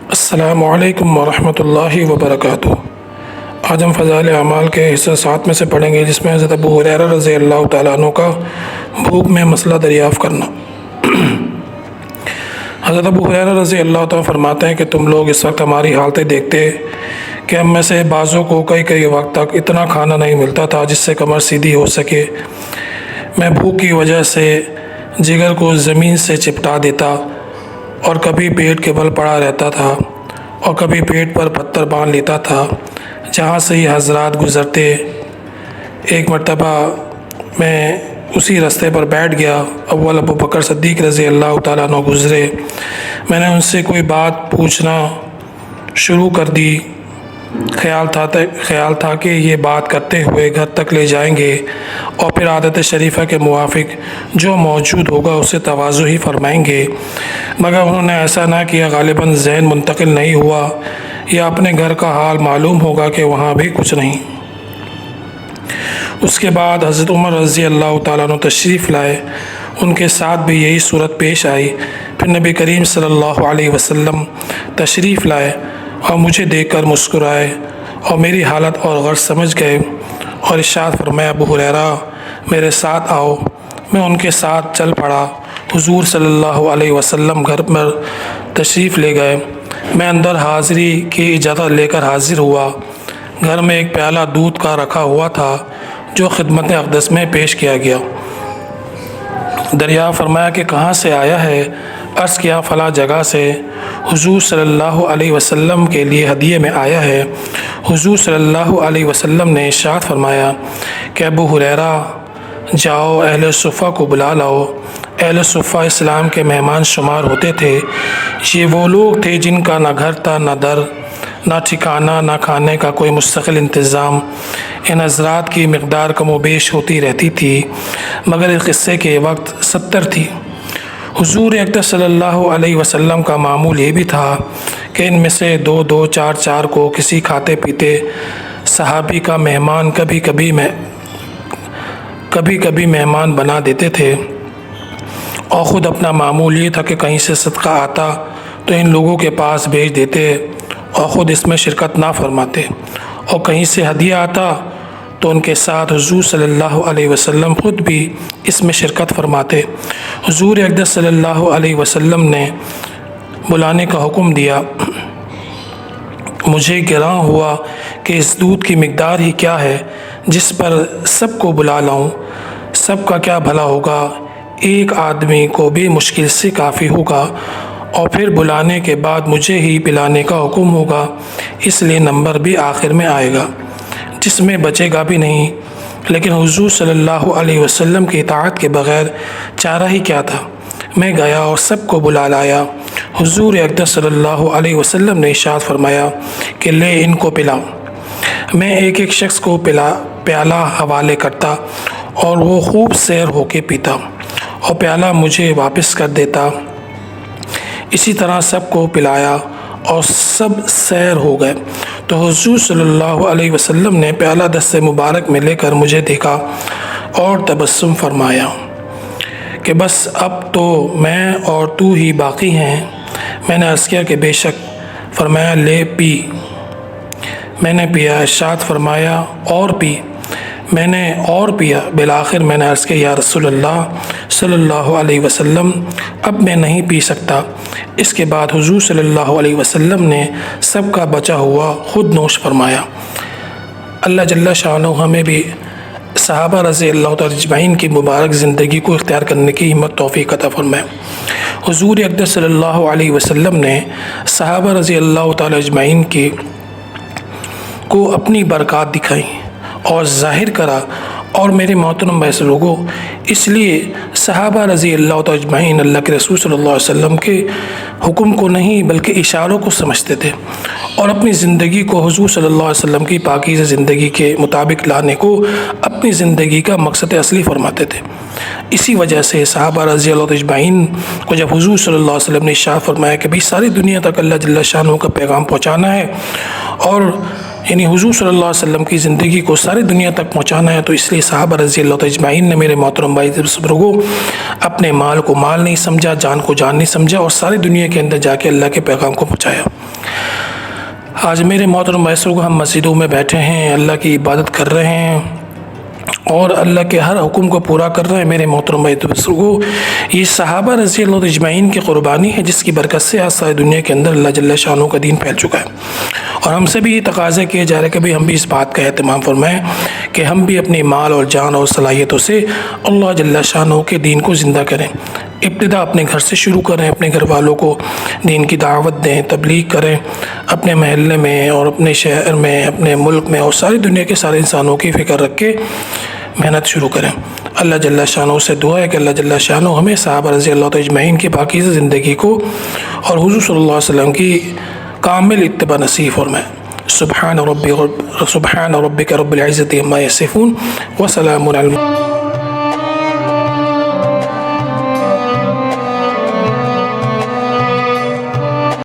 السلام علیکم ورحمۃ اللہ وبرکاتہ۔ آج ہم فضائل اعمال کے حصہ 7 میں سے پڑھیں گے، جس میں حضرت ابو ہریرہ رضی اللہ تعالیٰ عنہ کا بھوک میں مسئلہ دریافت کرنا۔ حضرت ابو ہریرہ رضی اللہ تعالیٰ فرماتے ہیں کہ تم لوگ اس وقت ہماری حالتیں دیکھتے کہ ہم میں سے بعضوں کو کئی وقت تک اتنا کھانا نہیں ملتا تھا جس سے کمر سیدھی ہو سکے۔ میں بھوک کی وجہ سے جگر کو زمین سے چپٹا دیتا اور کبھی پیٹ کے بل پڑا رہتا تھا اور کبھی پیٹ پر پتھر باندھ لیتا تھا۔ جہاں سے یہ حضرات گزرتے، ایک مرتبہ میں اسی رستے پر بیٹھ گیا۔ اول ابو بکر صدیق رضی اللہ تعالیٰ عنہ گزرے۔ میں نے ان سے کوئی بات پوچھنا شروع کر دی۔ خیال تھا کہ یہ بات کرتے ہوئے گھر تک لے جائیں گے اور پھر عادت شریفہ کے موافق جو موجود ہوگا اسے تواضع ہی فرمائیں گے، مگر انہوں نے ایسا نہ کیا۔ غالباً ذہن منتقل نہیں ہوا یا اپنے گھر کا حال معلوم ہوگا کہ وہاں بھی کچھ نہیں۔ اس کے بعد حضرت عمر رضی اللہ تعالیٰ عنہ تشریف لائے۔ ان کے ساتھ بھی یہی صورت پیش آئی۔ پھر نبی کریم صلی اللہ علیہ وسلم تشریف لائے اور مجھے دیکھ کر مسکرائے اور میری حالت اور غرض سمجھ گئے اور ارشاد فرمایا، ابو ہریرہ میرے ساتھ آؤ۔ میں ان کے ساتھ چل پڑا۔ حضور صلی اللہ علیہ وسلم گھر پر تشریف لے گئے۔ میں اندر حاضری کی اجازت لے کر حاضر ہوا۔ گھر میں ایک پیالہ دودھ کا رکھا ہوا تھا جو خدمت اقدس میں پیش کیا گیا۔ دریافت فرمایا کہ کہاں سے آیا ہے؟ عرض کیا فلاں جگہ سے۔ حضور صلی اللہ علیہ وسلم کے لیے ہدیے میں آیا ہے۔ حضور صلی اللہ علیہ وسلم نے ارشاد فرمایا کہ ابو ہریرہ جاؤ، اہل صفہ کو بلا لاؤ۔ اہل صفہ اسلام کے مہمان شمار ہوتے تھے۔ یہ وہ لوگ تھے جن کا نہ گھر تھا، نہ در، نہ ٹھکانہ، نہ کھانے کا کوئی مستقل انتظام۔ ان حضرات کی مقدار کم و بیش ہوتی رہتی تھی، مگر اس قصے کے وقت 70 تھی۔ حضور اقدس صلی اللہ علیہ وسلم کا معمول یہ بھی تھا کہ ان میں سے 2 4 کو کسی کھاتے پیتے صحابی کا مہمان کبھی کبھی مہمان بنا دیتے تھے، اور خود اپنا معمول یہ تھا کہ کہیں سے صدقہ آتا تو ان لوگوں کے پاس بھیج دیتے اور خود اس میں شرکت نہ فرماتے، اور کہیں سے ہدیہ آتا تو ان کے ساتھ حضور صلی اللہ علیہ وسلم خود بھی اس میں شرکت فرماتے۔ حضور اقدس صلی اللہ علیہ وسلم نے بلانے کا حکم دیا۔ مجھے گراں ہوا کہ اس دودھ کی مقدار ہی کیا ہے جس پر سب کو بلا لاؤں۔ سب کا کیا بھلا ہوگا، ایک آدمی کو بھی مشکل سے کافی ہوگا، اور پھر بلانے کے بعد مجھے ہی پلانے کا حکم ہوگا، اس لیے نمبر بھی آخر میں آئے گا جس میں بچے گا بھی نہیں۔ لیکن حضور صلی اللہ علیہ وسلم کی اطاعت کے بغیر چارہ ہی کیا تھا۔ میں گیا اور سب کو بلا لایا۔ حضور اقدس صلی اللہ علیہ وسلم نے ارشاد فرمایا کہ لے ان کو پلا۔ میں ایک شخص کو پیالہ حوالے کرتا اور وہ خوب سیر ہو کے پیتا اور پیالہ مجھے واپس کر دیتا۔ اسی طرح سب کو پلایا اور سب سیر ہو گئے تو حضور صلی اللہ علیہ وسلم نے پیالہ دست مبارک میں لے کر مجھے دیکھا اور تبسم فرمایا کہ بس اب تو میں اور تو ہی باقی ہیں۔ میں نے عرض کیا کہ بے شک۔ فرمایا لے پی۔ میں نے پیا۔ ارشاد فرمایا اور پی۔ میں نے اور پیا۔ بالآخر میں نے عرض کیا یا رسول اللہ صلی اللہ علیہ وسلم اب میں نہیں پی سکتا۔ اس کے بعد حضور صلی اللہ علیہ وسلم نے سب کا بچا ہوا خود نوش فرمایا۔ اللہ جل شانہ ہمیں بھی صحابہ رضی اللہ تعالیٰ اجمعین کی مبارک زندگی کو اختیار کرنے کی ہمت توفیق عطا فرمائے۔ حضور اقدس صلی اللہ علیہ وسلم نے صحابہ رضی اللہ تعالیٰ اجمعین کو اپنی برکات دکھائیں اور ظاہر کرا، اور میرے محترم بھائی لوگوں، اس لیے صحابہ رضی اللہ تعالیٰ اجمعین اللہ کے رسول صلی اللہ علیہ وسلم کے حکم کو نہیں بلکہ اشاروں کو سمجھتے تھے، اور اپنی زندگی کو حضور صلی اللہ علیہ وسلم کی پاکیزہ زندگی کے مطابق لانے کو اپنی زندگی کا مقصد اصلی فرماتے تھے۔ اسی وجہ سے صحابہ رضی اللہ تعالیٰ اجمعین کو جب حضور صلی اللہ علیہ وسلم نے ارشاد فرمایا کہ بھئی ساری دنیا تک اللہ جل شانہ کا پیغام پہنچانا ہے اور یعنی حضور صلی اللہ علیہ وسلم کی زندگی کو ساری دنیا تک پہنچانا ہے، تو اس لیے صحابہ رضی اللہ تعالیٰ اجمعین نے میرے محترم بھائی بزرگوں اپنے مال کو مال نہیں سمجھا، جان کو جان نہیں سمجھا، اور ساری دنیا کے اندر جا کے اللہ کے پیغام کو پہنچایا۔ آج میرے محترم بھائی بزرگوں ہم مسجدوں میں بیٹھے ہیں، اللہ کی عبادت کر رہے ہیں اور اللہ کے ہر حکم کو پورا کر رہے ہیں۔ میرے محترم بھائی بزرگوں، یہ صحابہ رضی اللہ اجمعین کی قربانی ہے، جس کی برکت سے آج ساری دنیا کے اندر اللہ جل شانہ کا دین پھیل چکا ہے۔ اور ہم سے بھی یہ تقاضے کیے جا رہے ہیں کہ بھی ہم بھی اس بات کا اہتمام فرمائیں کہ ہم بھی اپنی مال اور جان اور صلاحیتوں سے اللہ جل شانہ کے دین کو زندہ کریں۔ ابتدا اپنے گھر سے شروع کریں، اپنے گھر والوں کو دین کی دعوت دیں، تبلیغ کریں، اپنے محلے میں اور اپنے شہر میں، اپنے ملک میں اور ساری دنیا کے سارے انسانوں کی فکر رکھ کے محنت شروع کریں۔ اللہ جل شانہ سے دعا ہے کہ اللہ جل شانہ ہمیں صحابہ رضی اللہ تعالیٰ اجمعین کی پاکیزہ زندگی کو اور حضور صلی اللہ علیہ وسلم کی کامل اتباع نصیب فرمائے۔ سبحان ربک رب العزت عما یصفون وسلام علی